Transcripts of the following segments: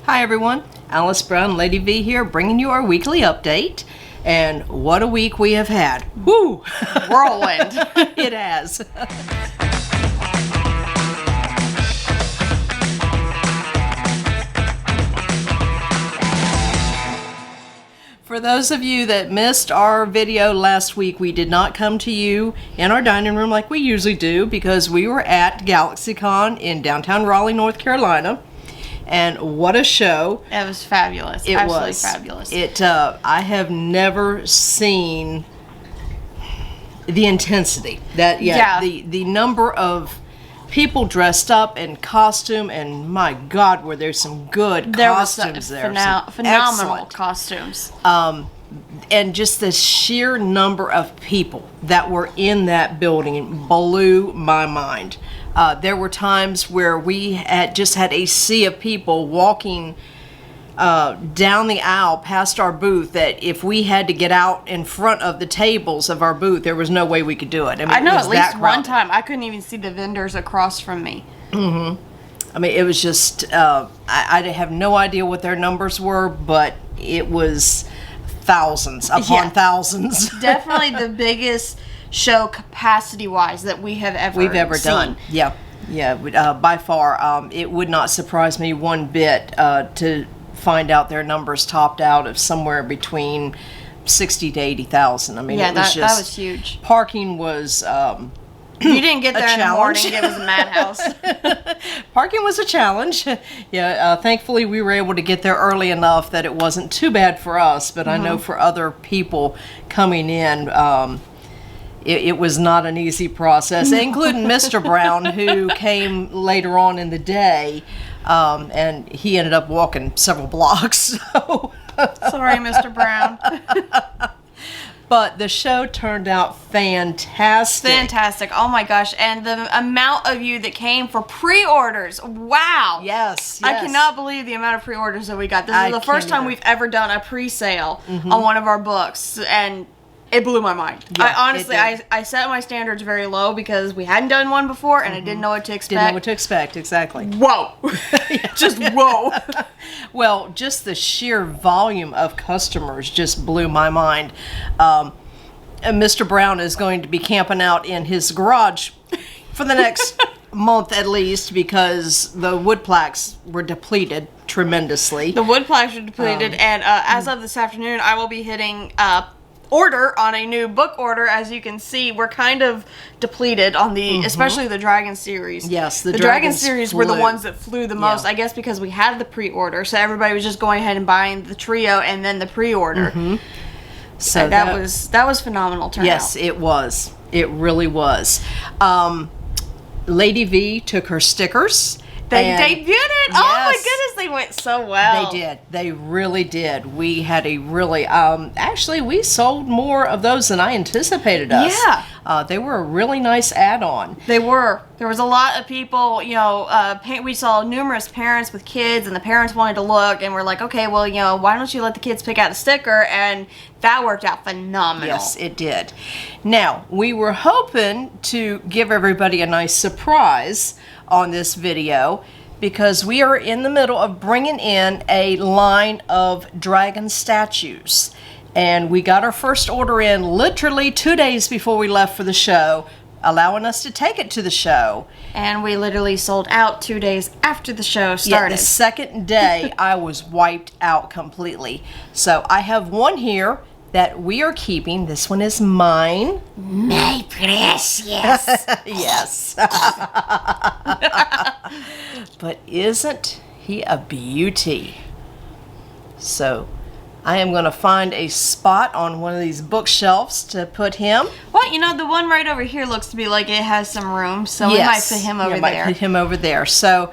Hi everyone, Alice Brown, Lady V here, bringing you our weekly update. And what a week we have had. Woo! Whirlwind. It has. For those of you that missed our video last week, we did not come to you in our dining room like we usually do because we were at GalaxyCon in downtown Raleigh, North Carolina. And what a show. It was fabulous. It Absolutely was fabulous. I have never seen the intensity. The number of people dressed up in costume, and my God, were there some good costumes there. Phenomenal costumes. And just the sheer number of people that were in that building blew my mind. There were times where we had a sea of people walking down the aisle past our booth that if we had to get out in front of the tables of our booth, there was no way we could do it. I know at least one time I couldn't even see the vendors across from me. Mm-hmm. I mean, it was just, I have no idea what their numbers were, but it was thousands upon thousands. Definitely the biggest show capacity-wise that we've ever done. Yeah, by far. It would not surprise me one bit to find out their numbers topped out of somewhere between 60 to 80,000. I mean, yeah, that was huge. Parking was you didn't get there in the morning. It was a madhouse. Parking was a challenge. Yeah, thankfully we were able to get there early enough that it wasn't too bad for us, but I know for other people coming in, it was not an easy process, including Mr. Brown, who came later on in the day, and he ended up walking several blocks. So. Sorry, Mr. Brown. But the show turned out fantastic. Fantastic. Oh my gosh. And the amount of you that came for pre-orders. Wow. Yes. I cannot believe the amount of pre-orders that we got. This is the first time we've ever done a pre-sale on one of our books. And it blew my mind. Yeah, I set my standards very low because we hadn't done one before and I didn't know what to expect. Didn't know what to expect, exactly. Whoa. Just whoa. Well, just the sheer volume of customers just blew my mind. Mr. Brown is going to be camping out in his garage for the next month at least because the wood plaques were depleted tremendously. The wood plaques were depleted, and as of this afternoon, I will be hitting order on a new book order. As you can see, we're kind of depleted on the especially the Dragon series. Yes, the Dragon series were the ones that flew the most, I guess, because we had the pre-order, so everybody was just going ahead and buying the trio and then the pre-order. So that was phenomenal turnout. Yes, it was. It really was. Lady V took her stickers. They debuted it. Yes. Oh my goodness, they went so well. They did. They really did. We had a really, actually we sold more of those than I anticipated us. Yeah. They were a really nice add-on. They were. There was a lot of people, we saw numerous parents with kids, and the parents wanted to look, and we're like, okay, well, why don't you let the kids pick out a sticker? And that worked out phenomenal. Yes, it did. Now, we were hoping to give everybody a nice surprise on this video because we are in the middle of bringing in a line of dragon statues, and we got our first order in literally 2 days before we left for the show, allowing us to take it to the show, and we literally sold out 2 days after the show started. The second day I was wiped out completely. So I have one here that we are keeping. This one is mine. My precious. Yes. But isn't he a beauty? So I am going to find a spot on one of these bookshelves to put him. Well, the one right over here looks to be like it has some room, so we might put him over there. Might put him over there. So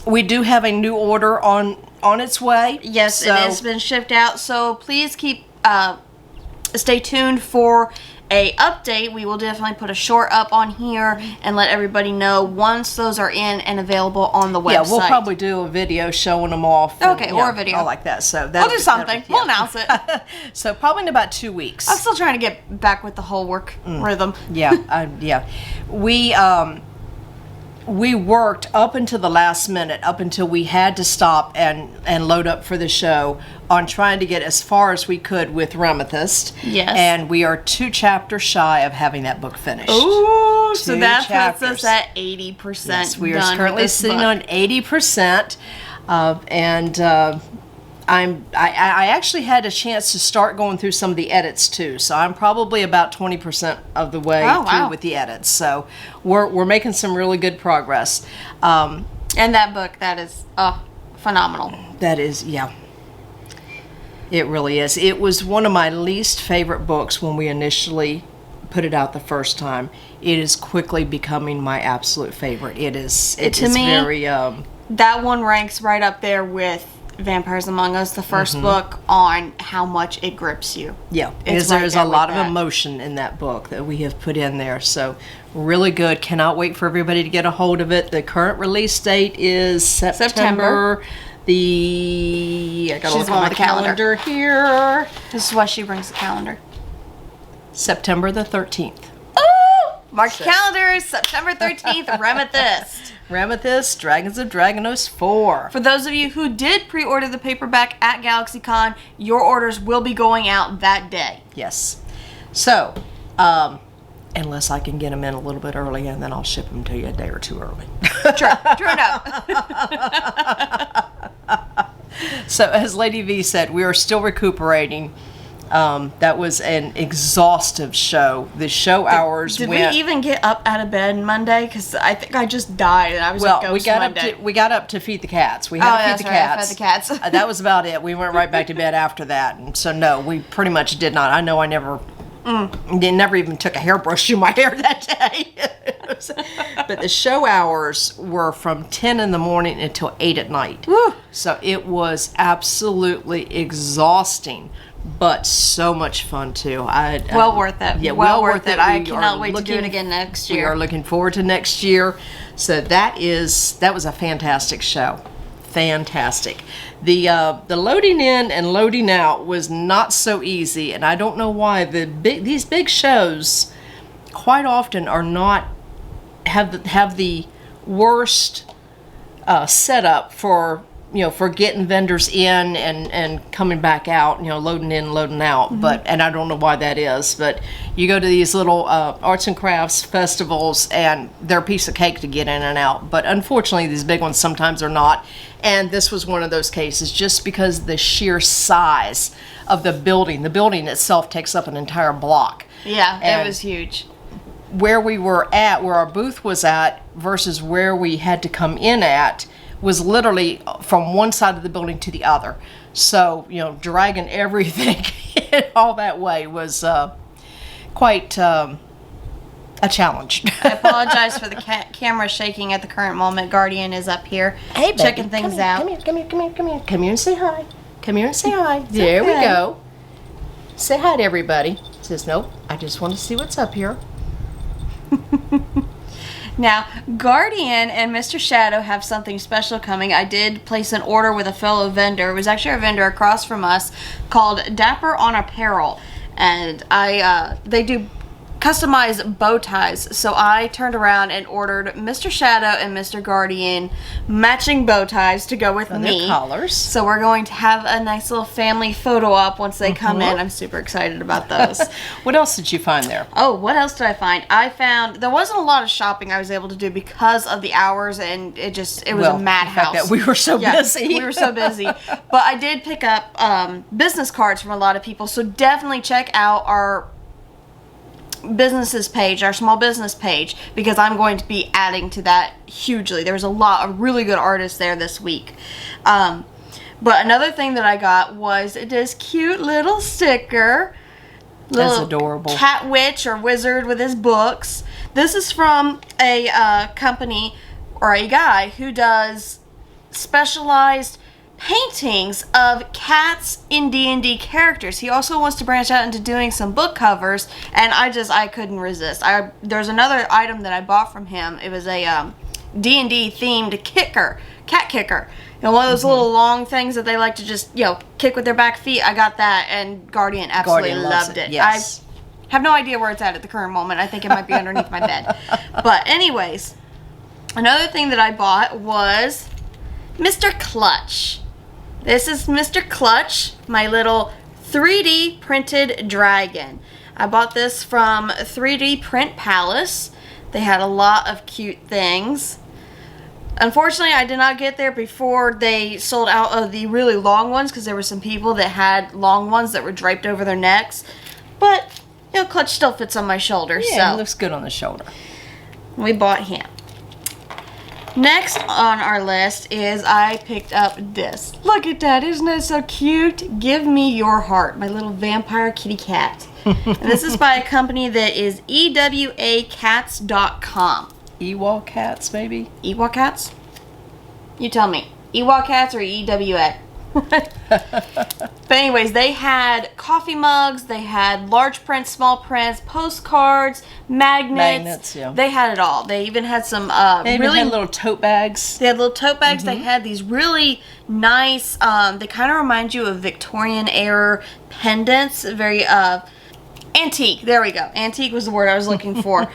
we do have a new order on its way. Yes, it has been shipped out, so please stay tuned for a update. We will definitely put a short up on here and let everybody know once those are in and available on the website. Yeah, we'll probably do a video showing them off. Okay, or a video. All like that. So we'll do something. We'll announce it. So probably in about 2 weeks. I'm still trying to get back with the whole work rhythm. Yeah, yeah. We we worked up until the last minute, up until we had to stop and load up for the show, on trying to get as far as we could with Remaythst. Yes. And we are 2 chapters shy of having that book finished. Ooh, so that chapters. puts us at 80%. Yes, we are done currently with this sitting book. on 80%. I actually had a chance to start going through some of the edits too, so I'm probably about 20% of the way through with the edits. So we're making some really good progress. And that book, that is phenomenal. That is, yeah. It really is. It was one of my least favorite books when we initially put it out the first time. It is quickly becoming my absolute favorite. It is. It To is me, very. That one ranks right up there with Vampires Among Us, the first book, on how much it grips you. Yeah, It's there's right a lot there of with that. emotion in that book that we have put in there. So really good. Cannot wait for everybody to get a hold of it. The current release date is September. I gotta She's look at my on the calendar. here. This is why she brings the calendar. September the 13th. Oh! Mark your calendars, September 13th, Remaythst. Remaythst, Dragons of Dragonose 4. For those of you who did pre-order the paperback at GalaxyCon, your orders will be going out that day. Yes. So, unless I can get them in a little bit early, and then I'll ship them to you a day or two early. True enough. So, as Lady V said, we are still recuperating. That was an exhaustive show. The show hours Did went... we even get up out of bed Monday? Because I think I just died and I was like, we got up to feed the cats. We had to feed the cats. I fed the cats. That was about it. We went right back to bed after that. And so, no, we pretty much did not. I know I never even took a hairbrush through my hair that day. But the show hours were from 10 in the morning until 8 at night. Woo. So it was absolutely exhausting, but so much fun too. Well worth it. Yeah, well worth it. I We cannot are wait to do it again next We year. are looking forward to next year. So that was a fantastic show. Fantastic. The loading in and loading out was not so easy, and I don't know why. These big shows quite often are not have the worst setup for getting vendors in and coming back out, loading in, loading out. But and I don't know why that is. But you go to these little arts and crafts festivals, and they're a piece of cake to get in and out. But unfortunately, these big ones sometimes are not. And this was one of those cases, just because the sheer size of the building itself takes up an entire block. Yeah, And it was huge. where we were at, where our booth was at, versus where we had to come in at, was literally from one side of the building to the other. So, dragging everything all that way was quite a challenge. I apologize for the camera shaking at the current moment. Guardian is up here Hey, baby, checking things out. Come here and say hi. Come here and say hi. There we okay. go. Say hi to everybody. Says, nope, I just want to see what's up here. Now, Guardian and Mr. Shadow have something special coming. I did place an order with a fellow vendor. It was actually a vendor across from us called Dapper on Apparel. And they do customized bow ties. So I turned around and ordered Mr. Shadow and Mr. Guardian matching bow ties to go with me. Their collars. So we're going to have a nice little family photo op once they come in. I'm super excited about those. What else did you find there? Oh, what else did I find? There wasn't a lot of shopping I was able to do because of the hours, and it was a madhouse. The fact that we were so busy. We were so busy. But I did pick up business cards from a lot of people, so definitely check out our businesses page, our small business page, because I'm going to be adding to that hugely. There was a lot of really good artists there this week. But another thing that I got was this cute little sticker. That's adorable. Cat witch or wizard with his books. This is from a company or a guy who does specialized paintings of cats in D&D characters. He also wants to branch out into doing some book covers, and I couldn't resist. There's another item that I bought from him. It was a D&D themed cat kicker. One of those little long things that they like to just, kick with their back feet. I got that, and Guardian absolutely loved it. Yes. I have no idea where it's at the current moment. I think it might be underneath my bed. But anyways, Another thing that I bought was Mr. Clutch. This is Mr. Clutch, my little 3D printed dragon. I bought this from 3D Print Palace. They had a lot of cute things. Unfortunately, I did not get there before they sold out of the really long ones because there were some people that had long ones that were draped over their necks. But, Clutch still fits on my shoulder. Yeah, so it looks good on the shoulder. we bought him. Next on our list is I picked up this. Look at that, isn't that so cute? Give me your heart, my little vampire kitty cat. And this is by a company that is ewacats.com. Ewok cats, maybe? Ewok cats? You tell me. Ewok cats or EWA? But anyways, they had coffee mugs, they had large prints, small prints, postcards, magnets. Yeah. They had it all. They even had some They even had little tote bags. They had little tote bags. They had these really nice, they kind of remind you of Victorian era pendants. Very antique. There we go. Antique was the word I was looking for.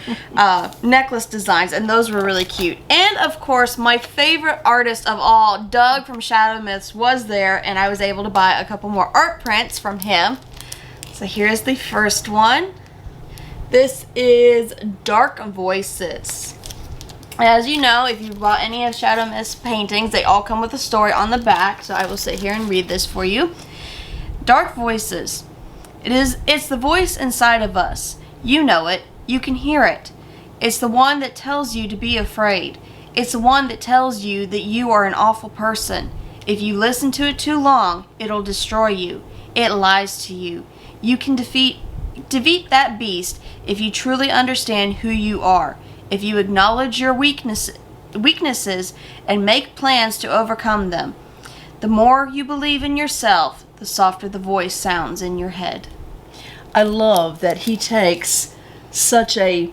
Necklace designs, and those were really cute. And of course, my favorite artist of all, Doug from Shadow Myths, was there, and I was able to buy a couple more art prints from him. So here's the first one. This is Dark Voices. As you know, if you bought any of Shadow Myths paintings, they all come with a story on the back, so I will sit here and read this for you. Dark Voices. It's the voice inside of us. You know it. You can hear it. It's the one that tells you to be afraid. It's the one that tells you that you are an awful person. If you listen to it too long, it'll destroy you. It lies to you. You can defeat that beast if you truly understand who you are. If you acknowledge your weaknesses and make plans to overcome them. The more you believe in yourself, the softer the voice sounds in your head. I love that he takes such a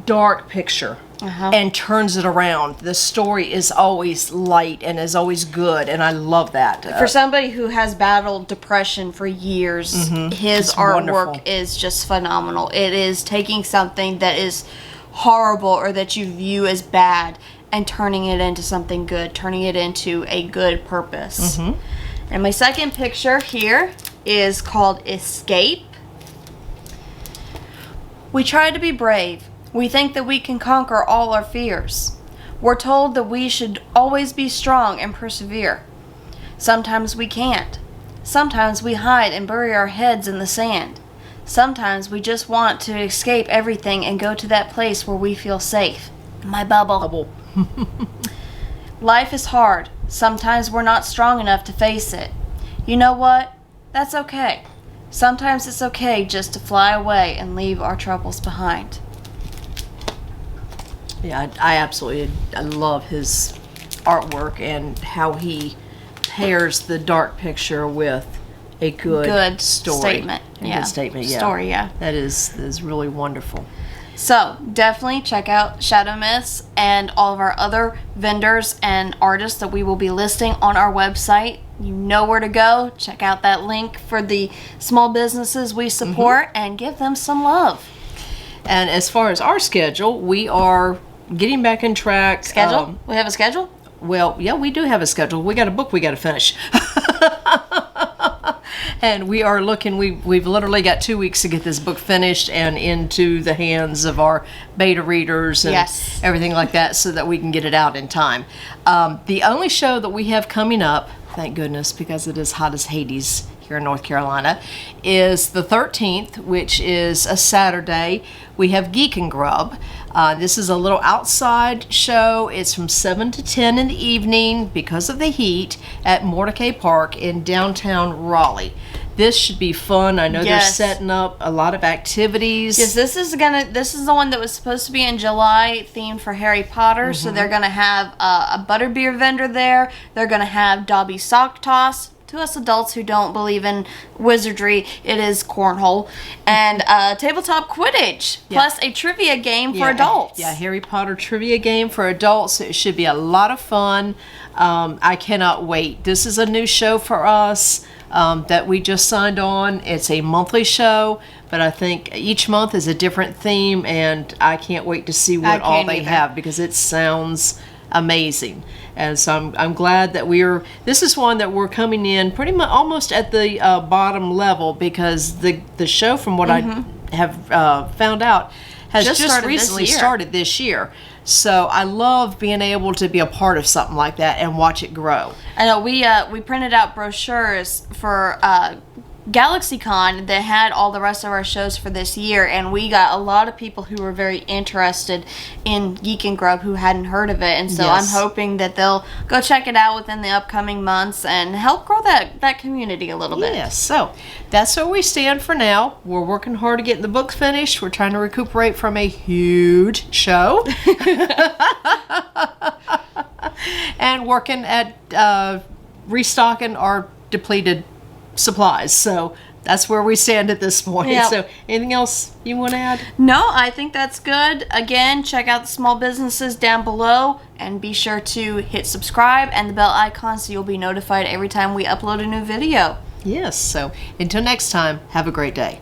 dark picture and turns it around. The story is always light and is always good, and I love that. For somebody who has battled depression for years, his It's artwork wonderful. is just phenomenal. It is taking something that is horrible or that you view as bad and turning it into something good, turning it into a good purpose. And my second picture here is called Escape. We try to be brave. We think that we can conquer all our fears. We're told that we should always be strong and persevere. Sometimes we can't. Sometimes we hide and bury our heads in the sand. Sometimes we just want to escape everything and go to that place where we feel safe. My bubble. Life is hard. Sometimes we're not strong enough to face it. You know what? That's okay. Sometimes it's okay just to fly away and leave our troubles behind. Yeah, I love his artwork and how he pairs the dark picture with a good story. Statement. Good statement, yeah. Story, yeah. That is really wonderful. So, definitely check out Shadow Myths and all of our other vendors and artists that we will be listing on our website. You know where to go. Check out that link for the small businesses we support and give them some love. And as far as our schedule, we are getting back in track. Schedule? We have a schedule? Well, yeah, we do have a schedule. We got a book we got to finish. And we are looking, we've literally got 2 weeks to get this book finished and into the hands of our beta readers and everything like that so that we can get it out in time. The only show that we have coming up, thank goodness, because it is hot as Hades here in North Carolina, is the 13th, which is a Saturday. We have Geek and Grub. This is a little outside show. It's from 7 to 10 in the evening because of the heat at Mordecai Park in downtown Raleigh. This should be fun. I know they're setting up a lot of activities. Yes, this is the one that was supposed to be in July, themed for Harry Potter. So they're gonna have a butterbeer vendor there. They're gonna have Dobby Sock Toss to us adults who don't believe in wizardry, it is cornhole and tabletop Quidditch, plus a trivia game for adults. Yeah, Harry Potter trivia game for adults. It should be a lot of fun. I cannot wait. This is a new show for us that we just signed on. It's a monthly show, but I think each month is a different theme, and I can't wait to see what all they have, because it sounds amazing. And so I'm glad that this is one that we're coming in pretty much almost at the bottom level, because the show, from what I have found out, has just recently started this year. So I love being able to be a part of something like that and watch it grow. I know we printed out brochures for GalaxyCon that had all the rest of our shows for this year, and we got a lot of people who were very interested in Geek and Grub who hadn't heard of it, and so I'm hoping that they'll go check it out within the upcoming months and help grow that community a little bit. Yes, so that's where we stand for now. We're working hard to get the books finished. We're trying to recuperate from a huge show. And working at restocking our depleted supplies. So that's where we stand at this point. Yep. So anything else you want to add? No, I think that's good. Again, check out the small businesses down below, and be sure to hit subscribe and the bell icon so you'll be notified every time we upload a new video. Yes, so until next time, have a great day.